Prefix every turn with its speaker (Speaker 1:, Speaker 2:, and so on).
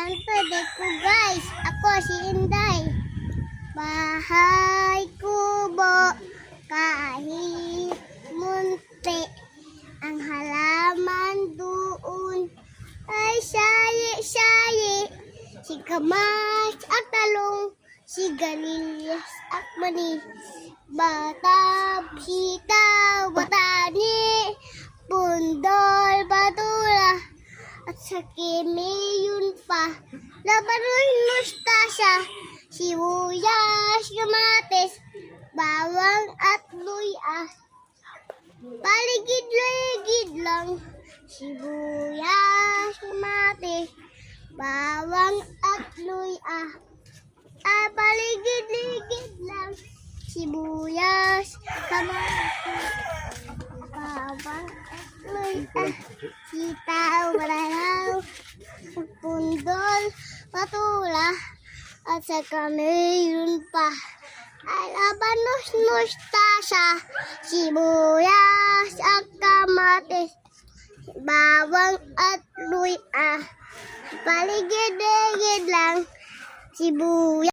Speaker 1: Welcome to the ko guys. Ako si Inday. Bahay kubo kahit munti. Ang halaman doon ay sayi-sayi. Si kamas at talong, si ganilias at mani. Batab, sitaw, batani, pundol, batula, at sa yun pa. Labanon, mustasya, sibuyas, kamatis, bawang at luya. Paligid-ligid lang, sibuyas, kamatis, bawang at luya. Paligid-ligid lang, sibuyas, kamatis, bawang at luya. Sitaw, barayaw, pundol, patula, at saka mayroon pa ay labanos, mustasya, sibuyas at kamatis, bawang at luya. Paligid-ligid lang, sibuyas.